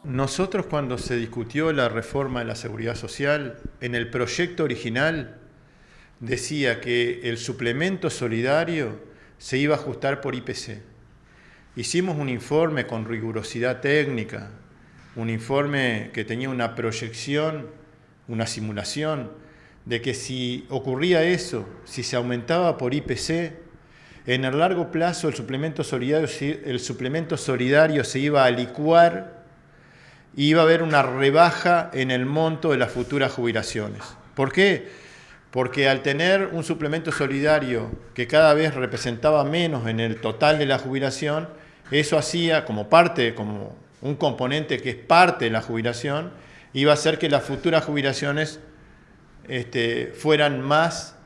nosotros cuando se discutió la reforma de la seguridad social, en el proyecto original decía que el suplemento solidario se iba a ajustar por IPC. Hicimos un informe con rigurosidad técnica, un informe que tenía una proyección, una simulación, de que si ocurría eso, si se aumentaba por IPC, en el largo plazo el suplemento solidario se iba a licuar y iba a haber una rebaja en el monto de las futuras jubilaciones. ¿Por qué? Porque al tener un suplemento solidario que cada vez representaba menos en el total de la jubilación, eso hacía como parte, como un componente que es parte de la jubilación, iba a hacer que las futuras jubilaciones fueran más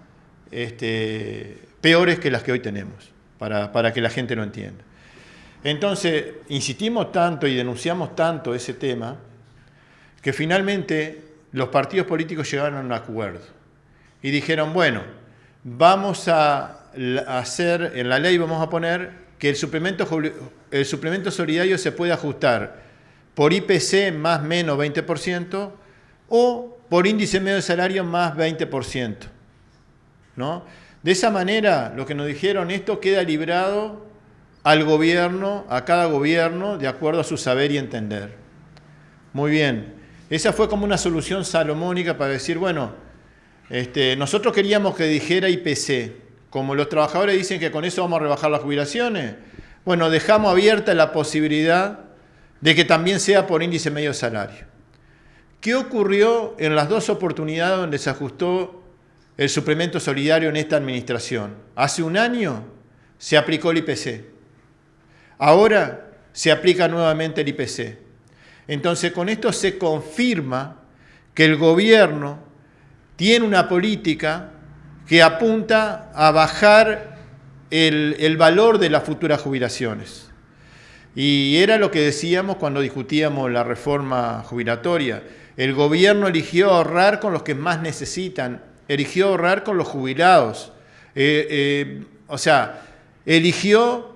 peores que las que hoy tenemos, para que la gente lo entienda. Entonces, insistimos tanto y denunciamos tanto ese tema, que finalmente los partidos políticos llegaron a un acuerdo y dijeron, bueno, vamos a hacer, en la ley vamos a poner que el suplemento solidario se puede ajustar por IPC más menos 20% o por índice medio de salario más 20%, ¿no? De esa manera, lo que nos dijeron, esto queda librado al gobierno, a cada gobierno, de acuerdo a su saber y entender. Muy bien. Esa fue como una solución salomónica para decir, bueno, nosotros queríamos que dijera IPC. Como los trabajadores dicen que con eso vamos a rebajar las jubilaciones, bueno, dejamos abierta la posibilidad de que también sea por índice medio de salario. ¿Qué ocurrió en las dos oportunidades donde se ajustó el suplemento solidario en esta administración? Hace un año se aplicó el IPC. Ahora se aplica nuevamente el IPC. Entonces, con esto se confirma que el gobierno tiene una política que apunta a bajar el valor de las futuras jubilaciones. Y era lo que decíamos cuando discutíamos la reforma jubilatoria. El gobierno eligió ahorrar con los que más necesitan, eligió ahorrar con los jubilados. Eligió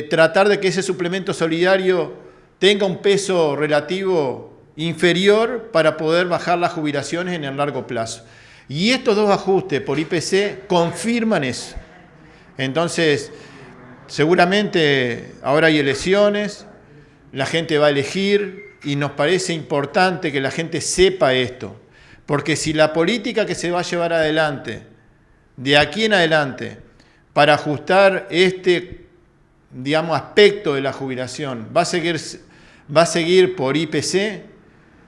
tratar de que ese suplemento solidario tenga un peso relativo inferior para poder bajar las jubilaciones en el largo plazo. Y estos dos ajustes por IPC confirman eso. Entonces, seguramente ahora hay elecciones, la gente va a elegir y nos parece importante que la gente sepa esto. Porque si la política que se va a llevar adelante, de aquí en adelante, para ajustar aspecto de la jubilación, va a seguir por IPC,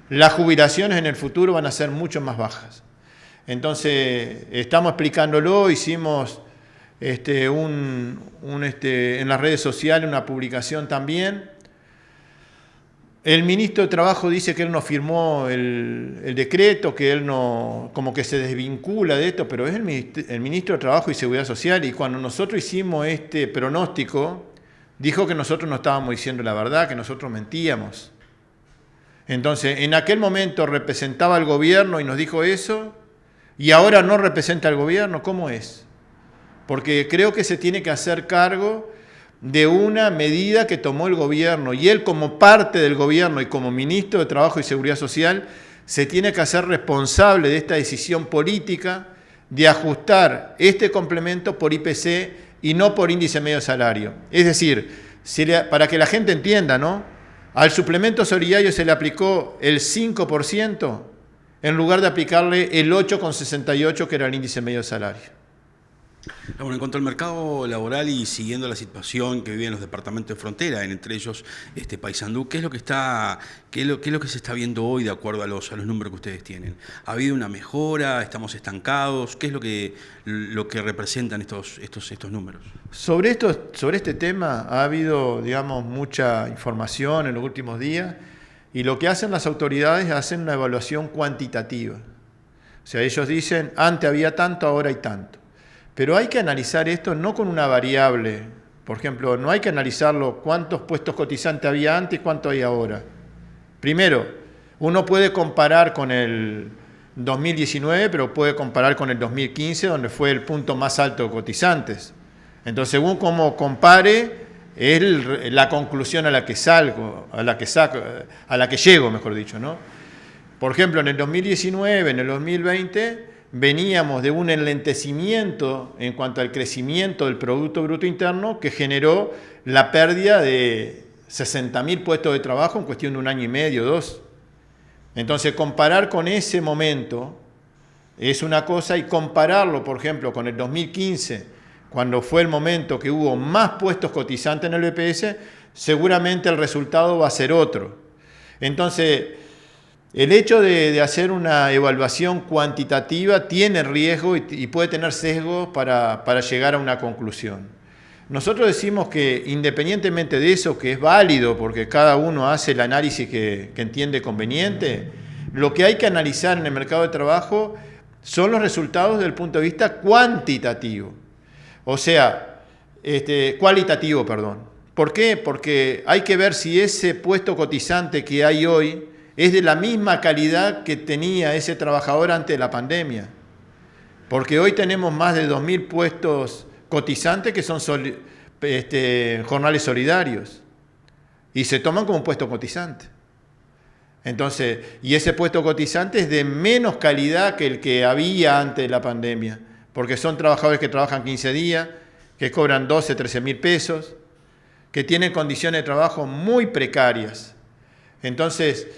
las jubilaciones en el futuro van a ser mucho más bajas. Entonces, estamos explicándolo, hicimos en las redes sociales una publicación también. El ministro de Trabajo dice que él no firmó el decreto, que él no, como que se desvincula de esto, pero es el ministro de Trabajo y Seguridad Social, y cuando nosotros hicimos este pronóstico, dijo que nosotros no estábamos diciendo la verdad, que nosotros mentíamos. Entonces, en aquel momento representaba al gobierno y nos dijo eso, y ahora no representa al gobierno. ¿Cómo es? Porque creo que se tiene que hacer cargo de una medida que tomó el gobierno, y él como parte del gobierno y como ministro de Trabajo y Seguridad Social se tiene que hacer responsable de esta decisión política de ajustar este complemento por IPC y no por índice medio de salario. Es decir, para que la gente entienda, ¿no? Al suplemento solidario se le aplicó el 5% en lugar de aplicarle el 8,68 que era el índice medio de salario. Bueno, en cuanto al mercado laboral y siguiendo la situación que viven los departamentos de frontera, entre ellos Paysandú, ¿qué es lo que se está viendo hoy de acuerdo a los números que ustedes tienen? ¿Ha habido una mejora? ¿Estamos estancados? ¿Qué es lo que representan estos números? Sobre este tema ha habido, mucha información en los últimos días, y lo que hacen las autoridades es hacer una evaluación cuantitativa. O sea, ellos dicen, antes había tanto, ahora hay tanto. Pero hay que analizar esto no con una variable. Por ejemplo, no hay que analizarlo cuántos puestos cotizantes había antes y cuánto hay ahora. Primero, uno puede comparar con el 2019, pero puede comparar con el 2015, donde fue el punto más alto de cotizantes. Entonces, según cómo compare, es la conclusión a la que llego, mejor dicho, ¿no? Por ejemplo, en el 2019, en el 2020, veníamos de un enlentecimiento en cuanto al crecimiento del Producto Bruto Interno que generó la pérdida de 60.000 puestos de trabajo en cuestión de un año y medio, 2. Entonces, comparar con ese momento es una cosa, y compararlo, por ejemplo, con el 2015, cuando fue el momento que hubo más puestos cotizantes en el BPS, seguramente el resultado va a ser otro. Entonces, el hecho de hacer una evaluación cuantitativa tiene riesgo y puede tener sesgo para llegar a una conclusión. Nosotros decimos que independientemente de eso, que es válido porque cada uno hace el análisis que entiende conveniente, lo que hay que analizar en el mercado de trabajo son los resultados desde el punto de vista cuantitativo. O sea, cualitativo, perdón. ¿Por qué? Porque hay que ver si ese puesto cotizante que hay hoy es de la misma calidad que tenía ese trabajador antes de la pandemia. Porque hoy tenemos más de 2.000 puestos cotizantes que son jornales solidarios y se toman como un puesto cotizante. Entonces, y ese puesto cotizante es de menos calidad que el que había antes de la pandemia, porque son trabajadores que trabajan 15 días, que cobran 12, 13.000 pesos, que tienen condiciones de trabajo muy precarias. Entonces,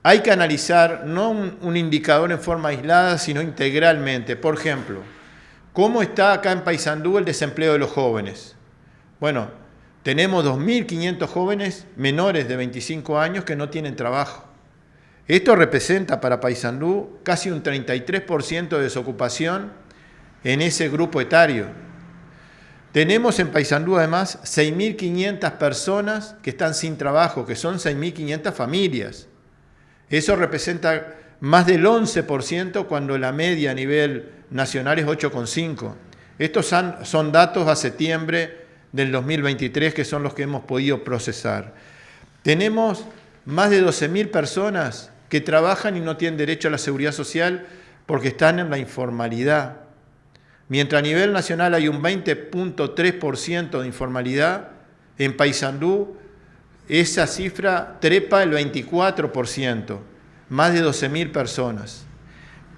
hay que analizar no un indicador en forma aislada, sino integralmente. Por ejemplo, ¿cómo está acá en Paysandú el desempleo de los jóvenes? Bueno, tenemos 2.500 jóvenes menores de 25 años que no tienen trabajo. Esto representa para Paysandú casi un 33% de desocupación en ese grupo etario. Tenemos en Paysandú además 6.500 personas que están sin trabajo, que son 6.500 familias. Eso representa más del 11% cuando la media a nivel nacional es 8,5%. Estos son datos a septiembre del 2023 que son los que hemos podido procesar. Tenemos más de 12.000 personas que trabajan y no tienen derecho a la seguridad social porque están en la informalidad. Mientras a nivel nacional hay un 20,3% de informalidad, en Paysandú esa cifra trepa el 24%, más de 12.000 personas.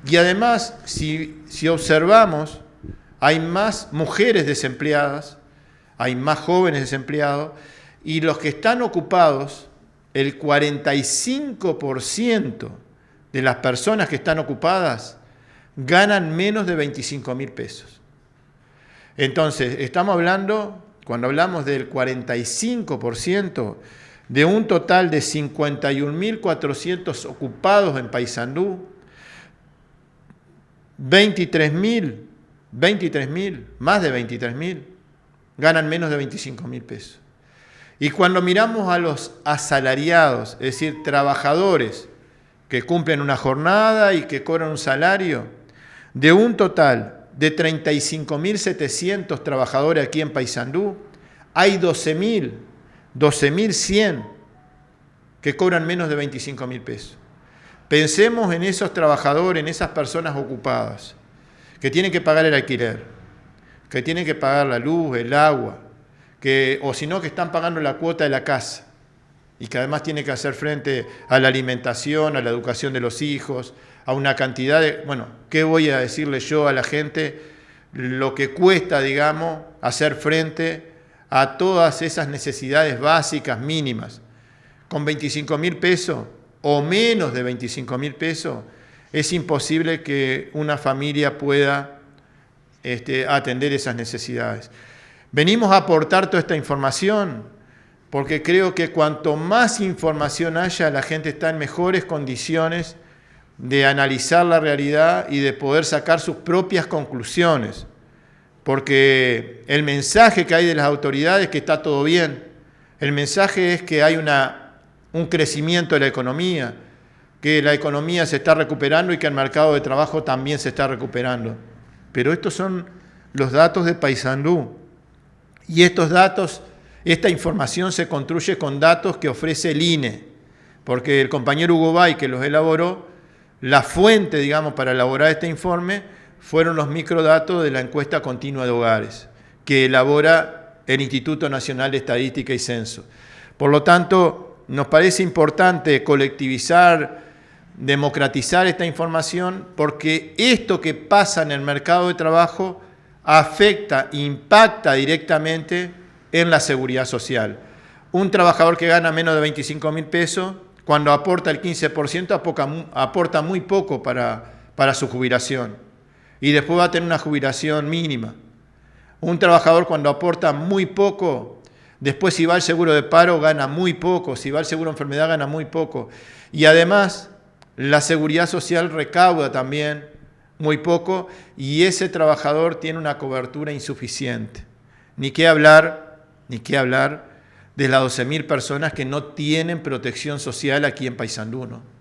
Y además, si observamos, hay más mujeres desempleadas, hay más jóvenes desempleados, y los que están ocupados, el 45% de las personas que están ocupadas ganan menos de 25.000 pesos. Entonces, estamos hablando, cuando hablamos del 45%, de un total de 51.400 ocupados en Paysandú, 23.000, más de 23.000, ganan menos de 25.000 pesos. Y cuando miramos a los asalariados, es decir, trabajadores que cumplen una jornada y que cobran un salario, de un total de 35.700 trabajadores aquí en Paysandú, hay 12.100 que cobran menos de 25.000 pesos. Pensemos en esos trabajadores, en esas personas ocupadas, que tienen que pagar el alquiler, que tienen que pagar la luz, el agua, o si no, que están pagando la cuota de la casa y que además tienen que hacer frente a la alimentación, a la educación de los hijos, a una cantidad de... Bueno, ¿qué voy a decirle yo a la gente? Lo que cuesta, digamos, hacer frente a todas esas necesidades básicas mínimas. Con 25.000 pesos o menos de 25.000 pesos, es imposible que una familia pueda atender esas necesidades. Venimos a aportar toda esta información porque creo que cuanto más información haya, la gente está en mejores condiciones de analizar la realidad y de poder sacar sus propias conclusiones. Porque el mensaje que hay de las autoridades es que está todo bien. El mensaje es que hay un crecimiento de la economía, que la economía se está recuperando y que el mercado de trabajo también se está recuperando. Pero estos son los datos de Paysandú. Y estos datos, esta información se construye con datos que ofrece el INE, porque el compañero Hugo Bay, que los elaboró, la fuente, digamos, para elaborar este informe fueron los microdatos de la encuesta continua de hogares, que elabora el Instituto Nacional de Estadística y Censo. Por lo tanto, nos parece importante colectivizar, democratizar esta información, porque esto que pasa en el mercado de trabajo afecta, impacta directamente en la seguridad social. Un trabajador que gana menos de 25.000 pesos, cuando aporta el 15%, aporta muy poco para su jubilación. Y después va a tener una jubilación mínima. Un trabajador cuando aporta muy poco, después si va al seguro de paro gana muy poco, si va al seguro de enfermedad gana muy poco. Y además la seguridad social recauda también muy poco y ese trabajador tiene una cobertura insuficiente. Ni qué hablar de las 12.000 personas que no tienen protección social aquí en Paysandú, ¿no?